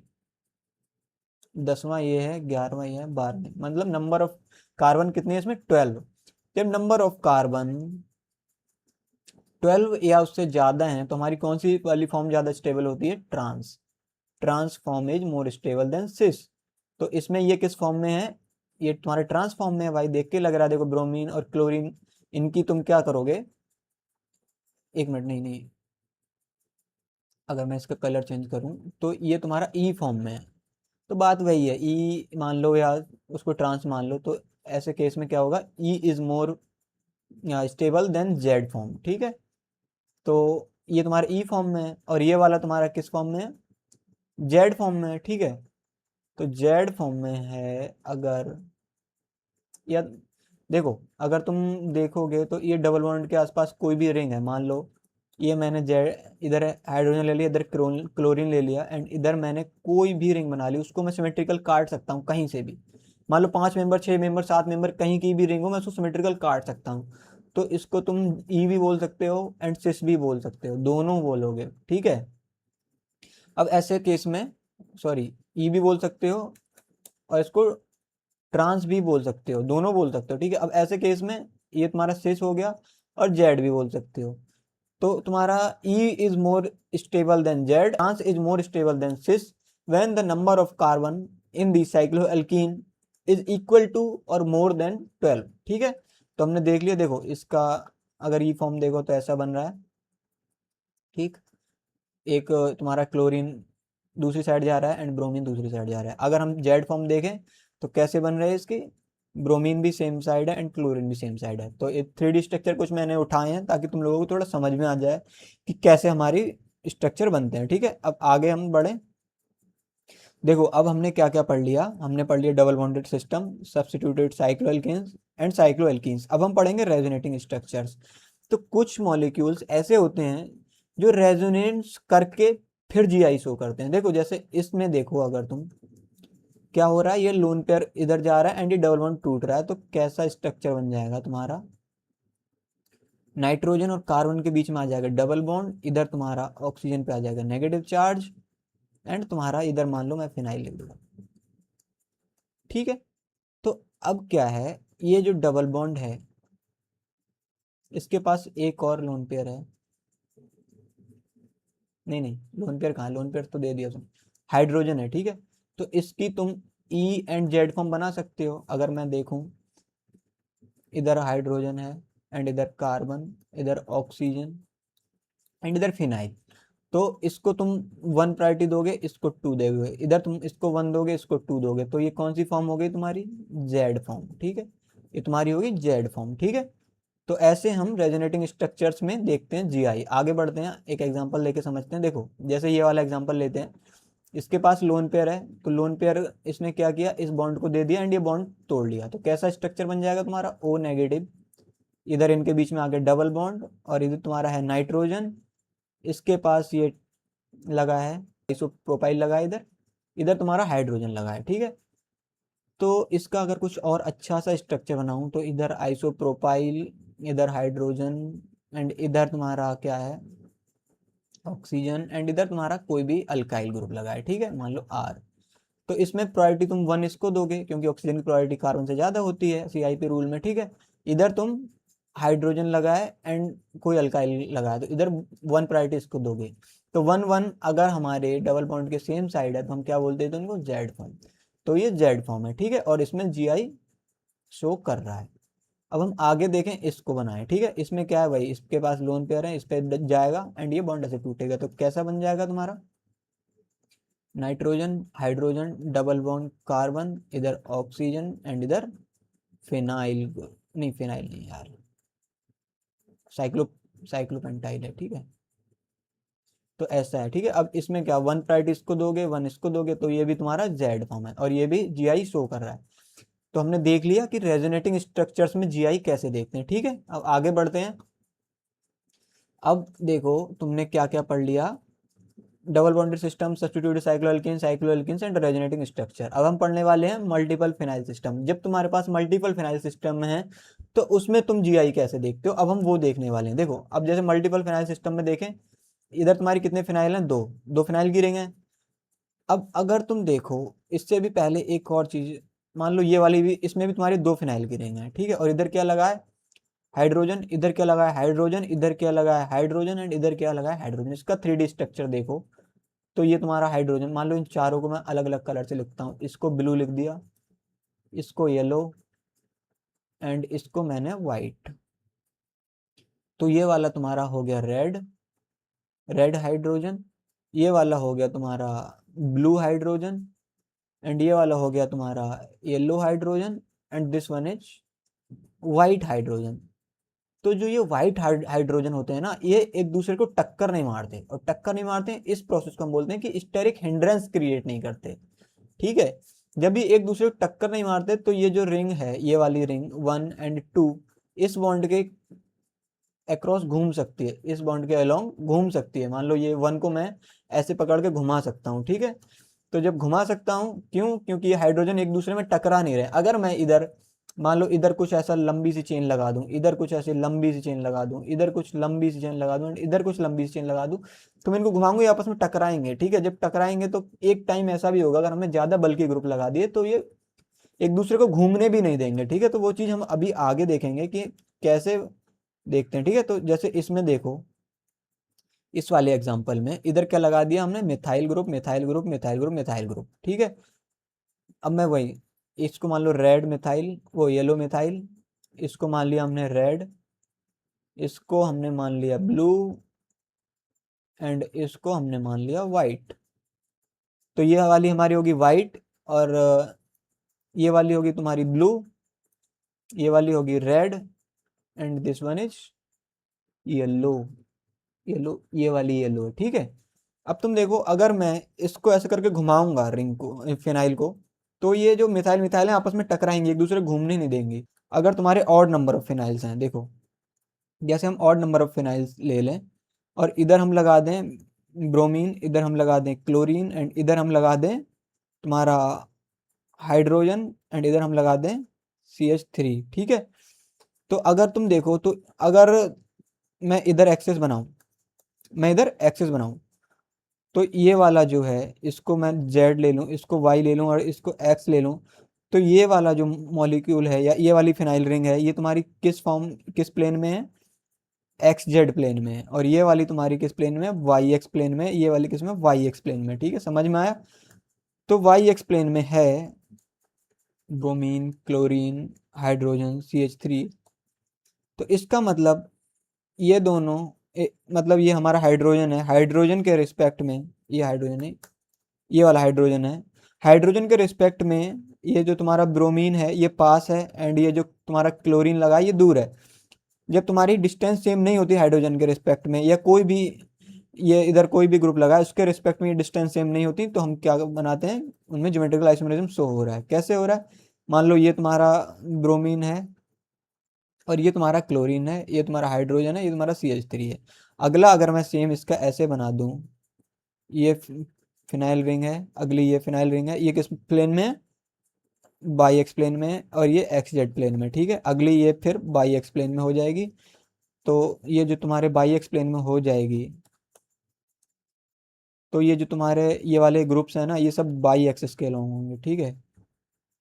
10वां ये है, 11वां ये है, 12वां, मतलब नंबर ऑफ कार्बन कितने हैं इसमें, 12। जब नंबर ऑफ कार्बन 12 या उससे ज्यादा है तो हमारी कौन सी वाली फॉर्म ज्यादा स्टेबल होती है, trans. Trans form is more stable than cis. तो इसमें ये किस फॉर्म में है, ये तुम्हारे ट्रांस फॉर्म में है भाई, देख के लग रहा है। देखो ब्रोमीन और क्लोरीन, इनकी तुम क्या करोगे, एक मिनट, नहीं नहीं, अगर मैं इसका कलर चेंज करूं तो ये तुम्हारा ई फॉर्म में है। तो बात वही है, ई मान लो या उसको ट्रांस मान लो, तो ऐसे केस में क्या होगा, ई is more stable than Z form, ठीक है। तो ये तुम्हारा ई फॉर्म में है और ये वाला तुम्हारा किस फॉर्म में है, जेड फॉर्म में है, ठीक है। तो जेड फॉर्म में है अगर, या देखो अगर तुम देखोगे तो ये डबल बॉन्ड के आसपास कोई भी रिंग है, मान लो ये मैंने जेड, इधर हाइड्रोजन ले लिया, इधर क्लोरीन ले लिया, एंड इधर मैंने कोई भी रिंग बना ली, उसको मैं सिमेट्रिकल काट सकता हूँ कहीं से भी। मान लो 5 मेंबर, 6 मेंबर, 7 मेंबर, कहीं की भी रिंग हो, मैं उसको सिमेट्रिकल काट सकता हूँ। तो इसको तुम ई भी बोल सकते हो एंड सिस भी बोल सकते हो, दोनों बोलोगे, ठीक है। अब ऐसे केस में, सॉरी, ई भी बोल सकते हो और इसको ट्रांस भी बोल सकते हो, दोनों बोल सकते हो, ठीक है। अब ऐसे केस में ये तुम्हारा सिस हो गया और जेड भी बोल सकते हो। तो तुम्हारा E is more stable than Z, trans is more stable than cis when the number of carbon in the cycloalkene is equal to और मोर देन 12, ठीक है। तो हमने देख लिया, देखो इसका अगर ई फॉर्म देखो तो ऐसा बन रहा है, ठीक। एक तुम्हारा क्लोरीन दूसरी साइड जा रहा है एंड ब्रोमीन दूसरी साइड जा रहा है। अगर हम जेड फॉर्म देखें तो कैसे बन रहे हैं इसकी, ब्रोमीन भी सेम साइड है एंड क्लोरीन भी सेम साइड है। तो ये 3D स्ट्रक्चर कुछ मैंने उठाए हैं ताकि तुम लोगों को थोड़ा समझ में आ जाए कि कैसे हमारी स्ट्रक्चर बनते हैं, ठीक है। अब आगे हम बढ़े। देखो अब हमने क्या क्या पढ़ लिया, हमने पढ़ लिया double bonded system, substituted cycloalkanes and cycloalkenes. अब हम पढ़ेंगे रेजोनेटिंग स्ट्रक्चर्स। तो कुछ मॉलिक्यूल्स ऐसे होते हैं जो रेजोनेंस करके फिर जीआई शो करते हैं। देखो जैसे इसमें देखो, अगर तुम, क्या हो रहा है, ये लोन पेयर इधर जा रहा है एंड ये डबल बॉन्ड टूट रहा है, तो कैसा स्ट्रक्चर बन जाएगा तुम्हारा, नाइट्रोजन और कार्बन के बीच में आ जाएगा डबल बॉन्ड, इधर तुम्हारा ऑक्सीजन पे आ जाएगा नेगेटिव चार्ज, एंड तुम्हारा इधर मान लो मैं फिनाइल लिख दूंगा, ठीक है। तो अब क्या है, ये जो डबल बॉन्ड है इसके पास एक और लोन पेयर है, नहीं नहीं, लोन पेयर कहाँ, लोन पेयर तो दे दिया तुम, हाइड्रोजन है, ठीक है। तो इसकी तुम ई एंड जेड फॉर्म बना सकते हो। अगर मैं देखूं, इधर हाइड्रोजन है एंड इधर कार्बन, इधर ऑक्सीजन एंड इधर फिनाइल। तो इसको तुम 1 प्रायोरिटी दोगे, इसको 2 दोगे, इधर तुम इसको 1 दोगे, इसको 2 दोगे, तो ये कौन सी फॉर्म हो गई तुम्हारी, जेड फॉर्म, ठीक है। ये तुम्हारी होगी जेड फॉर्म, ठीक है। तो ऐसे हम रेजोनेटिंग स्ट्रक्चर्स में देखते हैं जीआई। आगे बढ़ते हैं, एक एग्जांपल लेके समझते हैं। देखो जैसे ये वाला एग्जांपल लेते हैं, इसके पास लोन पेयर है, तो लोन पेयर इसने क्या किया, इस बॉन्ड को दे दिया एंड ये बॉन्ड तोड़ लिया, तो कैसा स्ट्रक्चर बन जाएगा तुम्हारा, ओ नेगेटिव, इधर इनके बीच में आगे डबल बॉन्ड, और इधर तुम्हारा है नाइट्रोजन, इसके पास ये लगा है आइसोप्रोपाइल लगा है, इधर इधर तुम्हारा हाइड्रोजन लगा है, ठीक है। तो इसका अगर कुछ और अच्छा सा स्ट्रक्चर बनाऊं तो इधर आइसोप्रोपाइल, इधर हाइड्रोजन एंड इधर तुम्हारा क्या है, ऑक्सीजन, एंड इधर तुम्हारा कोई भी अल्काइल ग्रुप लगा है, ठीक है, मान लो आर। तो इसमें प्रायोरिटी तुम 1 इसको दोगे क्योंकि ऑक्सीजन की प्रायोरिटी कार्बन से ज्यादा होती है सीआईपी रूल में, ठीक है। इधर तुम हाइड्रोजन लगाए एंड कोई अल्काइल लगाए, तो इधर 1 प्रायोरिटी इसको दोगे। तो 1 1 अगर हमारे डबल बॉन्ड के सेम साइड है तो हम क्या बोलते हैं, तो उनको जेड फॉर्म। तो ये जेड फॉर्म है, ठीक है, और इसमें जीआई शो कर रहा है। अब हम आगे देखें, इसको बनाएं, ठीक है। इसमें क्या है भाई, इसके पास लोन पेयर है, इस पे जाएगा एंड ये बॉन्ड ऐसे टूटेगा, तो कैसा बन जाएगा तुम्हारा, nitrogen, hydrogen, double bond carbon, इधर ऑक्सीजन एंड इधर फिनाइल, नहीं फिनाइल नहीं यार, साइक्लो साइक्लोपेंटाइल है, ठीक है। तो ऐसा है, ठीक है। अब इसमें क्या, वन प्रायोरिटी इसको दोगे, वन इसको दोगे, तो ये भी तुम्हारा जेड फॉर्म है और ये भी जीआई शो कर रहा है। तो हमने देख लिया कि रेजोनेटिंग स्ट्रक्चर्स में जीआई कैसे देखते हैं, ठीक है। अब आगे बढ़ते हैं। अब देखो तुमने क्या क्या पढ़ लिया, double bonded system, substituted cycloalkanes and resonating structure. अब हम पढ़ने वाले हैं मल्टीपल फिनाइल सिस्टम। जब तुम्हारे पास मल्टीपल फिनाइल सिस्टम है तो उसमें तुम जीआई कैसे देखते हो, अब हम वो देखने वाले हैं। देखो अब जैसे मल्टीपल फिनाइल सिस्टम में देखें, इधर तुम्हारी कितने फिनाइल हैं, दो दो फिनाइल गिरेंगे। अब अगर तुम देखो, इससे भी पहले एक और चीज, मान लो ये वाली भी, इसमें भी तुम्हारी दो फिनाइल गिरेंगे, ठीक है। और इधर क्या लगा है, हाइड्रोजन, इधर क्या लगा है, हाइड्रोजन, इधर क्या लगा है, हाइड्रोजन एंड इधर क्या लगा है, हाइड्रोजन। इसका 3D स्ट्रक्चर देखो, तो ये तुम्हारा हाइड्रोजन, मान लो इन चारों को मैं अलग अलग कलर से लिखता हूँ, इसको ब्लू लिख दिया, इसको येलो एंड इसको मैंने वाइट। तो ये वाला तुम्हारा हो गया रेड, रेड हाइड्रोजन, ये वाला हो गया तुम्हारा ब्लू हाइड्रोजन एंड ये वाला हो गया तुम्हारा yellow hydrogen and this one is white hydrogen. तो जो ये व्हाइट हाइड्रोजन होते हैं ना, ये एक दूसरे को टक्कर नहीं मारते, और टक्कर नहीं मारते इस प्रोसेस को हम बोलते हैं कि स्टेरिक हिंड्रेंस क्रिएट नहीं करते, ठीक है। जब ये एक दूसरे को टक्कर नहीं मारते तो ये जो रिंग है, ये वाली रिंग 1 और 2, इस बॉन्ड के अक्रॉस घूम सकती है, इस बॉन्ड के अलोंग घूम सकती है। मान लो ये 1 को मैं ऐसे पकड़ के घुमा सकता हूँ, ठीक है। तो जब घुमा सकता हूँ, क्यों, क्योंकि ये हाइड्रोजन एक दूसरे में टकरा नहीं रहे। अगर मैं इधर, मान लो इधर कुछ ऐसा लंबी सी चेन लगा दूं, इधर कुछ ऐसी लंबी सी चेन लगा दूं, इधर कुछ लंबी सी चेन लगा दूं, इधर कुछ लंबी सी चेन लगा दूं, तो मैं इनको घुमाऊंगा, ये आपस में टकराएंगे, ठीक है। जब टकराएंगे तो एक टाइम ऐसा भी होगा, अगर हमने ज्यादा बल्कि ग्रुप लगा दिए तो ये एक दूसरे को घूमने भी नहीं देंगे, ठीक है। तो वो चीज हम अभी आगे देखेंगे कि कैसे देखते हैं, ठीक है। तो जैसे इसमें देखो, इस वाले एग्जांपल में इधर क्या लगा दिया हमने, methyl group, methyl group, methyl group, methyl group, ठीक है। अब मैं वही, इसको मान लो रेड मिथाइल, वो येलो मिथाइल, इसको मान लिया हमने रेड, इसको हमने मान लिया ब्लू एंड इसको हमने मान लिया वाइट। तो ये वाली हमारी होगी वाइट, और ये वाली होगी तुम्हारी ब्लू, ये वाली होगी red and this one is yellow, yellow, ये वाली येलो है, ठीक है। अब तुम देखो, अगर मैं इसको ऐसे करके घुमाऊंगा रिंग को, फिनाइल को, तो ये जो मिथाइल मिथाइल है आपस में टकराएंगे, एक दूसरे को घूमने नहीं देंगे। अगर तुम्हारे ऑड नंबर ऑफ फिनाइल्स हैं, देखो जैसे हम ऑड नंबर ऑफ फिनाइल्स ले लें, और इधर हम लगा दें ब्रोमीन, इधर हम लगा दें क्लोरीन एंड इधर हम लगा दें तुम्हारा हाइड्रोजन एंड इधर हम लगा दें CH3, ठीक है। तो अगर तुम देखो, तो अगर मैं इधर एक्सेस बनाऊं, मैं इधर एक्सेस बनाऊं, तो ये वाला जो है, इसको मैं Z ले लूं, इसको Y ले लूं और इसको X ले लूं, तो ये वाला जो मॉलिक्यूल है या ये वाली फिनाइल रिंग है, ये तुम्हारी किस फॉर्म, किस प्लेन में है, XZ प्लेन में है। और ये वाली तुम्हारी किस प्लेन में है, YX प्लेन में, ये वाली किस में, YX प्लेन में, ठीक है। समझ में आया। तो YX प्लेन में है ब्रोमीन, क्लोरीन, हाइड्रोजन, CH3। तो इसका मतलब ये दोनों मतलब ये हमारा हाइड्रोजन है, हाइड्रोजन के रिस्पेक्ट में, ये हाइड्रोजन है, ये वाला हाइड्रोजन है, हाइड्रोजन के रिस्पेक्ट में ये जो तुम्हारा ब्रोमीन है ये पास है, एंड ये जो तुम्हारा क्लोरीन लगा है ये दूर है। जब तुम्हारी डिस्टेंस सेम नहीं होती हाइड्रोजन के रिस्पेक्ट में, या कोई भी, ये इधर कोई भी ग्रुप लगा है उसके रिस्पेक्ट में ये डिस्टेंस सेम नहीं होती, तो हम क्या बनाते हैं, उनमें ज्योमेट्रिकल आइसोमेरिज्म शो हो रहा है। कैसे हो रहा है, मान लो ये तुम्हारा ब्रोमीन है और ये तुम्हारा क्लोरीन है, ये तुम्हारा हाइड्रोजन है, ये तुम्हारा CH3 है। अगला अगर मैं सेम इसका ऐसे बना दूं, ये फिनाइल रिंग है, अगली ये फिनाइल रिंग है, ये किस प्लेन में है, बाई एक्स प्लेन में है, और ये XZ प्लेन में, ठीक है। अगली ये फिर बाई एक्स प्लेन में हो जाएगी। तो ये जो तुम्हारे बाई एक्स प्लेन में हो जाएगी, तो ये जो तुम्हारे ये वाले ग्रुप्स हैं ना, ये सब बाई एक्सिस के अलोंग होंगे, ठीक है।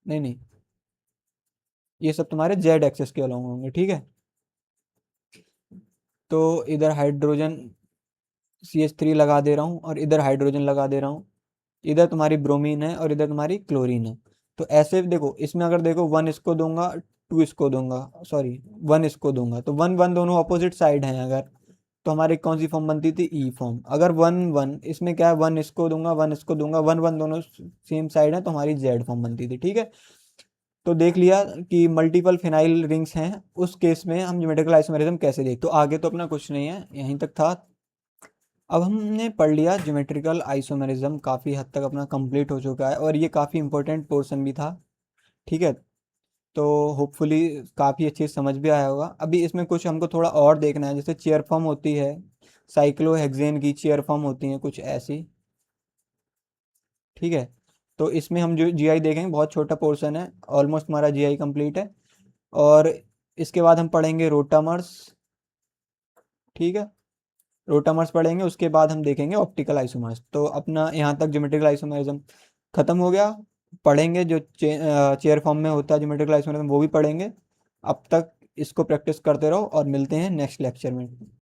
नहीं नहीं, ये सब तुम्हारे Z एक्सिस के अलोंग होंगे, ठीक है। तो इधर हाइड्रोजन CH3 लगा दे रहा हूँ और इधर हाइड्रोजन लगा दे रहा हूँ, इधर तुम्हारी ब्रोमीन है और इधर तुम्हारी क्लोरीन है। तो ऐसे देखो, इसमें अगर देखो 1 इसको दूंगा, 2 इसको दूंगा, सॉरी 1 इसको दूंगा, तो 1 1 दोनों अपोजिट साइड हैं अगर, तो हमारी कौन सी फॉर्म बनती थी, ई फॉर्म। अगर वन वन, इसमें क्या है, वन इसको दूंगा वन इसको दूंगा, वन वन दोनों सेम साइड है, तो हमारी जेड फॉर्म बनती थी। ठीक है, तो देख लिया कि मल्टीपल फिनाइल रिंग्स हैं, उस केस में हम ज्योमेट्रिकल आइसोमेरिज्म कैसे देख। तो आगे तो अपना कुछ नहीं है, यहीं तक था। अब हमने पढ़ लिया ज्योमेट्रिकल आइसोमेरिज्म, काफ़ी हद तक अपना कंप्लीट हो चुका है, और ये काफ़ी इंपॉर्टेंट पोर्शन भी था। ठीक है, तो होपफुली काफ़ी अच्छी समझ भी आया होगा। अभी इसमें कुछ हमको थोड़ा और देखना है, जैसे चेयर फॉर्म होती है, साइक्लोहेक्सेन की चेयर फॉर्म होती हैं कुछ ऐसी। ठीक है, तो इसमें हम जो जीआई देखेंगे, बहुत छोटा पोर्शन है, ऑलमोस्ट हमारा जीआई कंप्लीट है। और इसके बाद हम पढ़ेंगे रोटामर्स। ठीक है, रोटामर्स पढ़ेंगे, उसके बाद हम देखेंगे ऑप्टिकल आइसोमर्स। तो अपना यहाँ तक ज्योमेट्रिकल आइसोमरिज्म खत्म हो गया। पढ़ेंगे जो चेयर फॉर्म में होता है ज्योमेट्रिकल आइसोमरिज्म, वो भी पढ़ेंगे। अब तक इसको प्रैक्टिस करते रहो, और मिलते हैं नेक्स्ट लेक्चर में।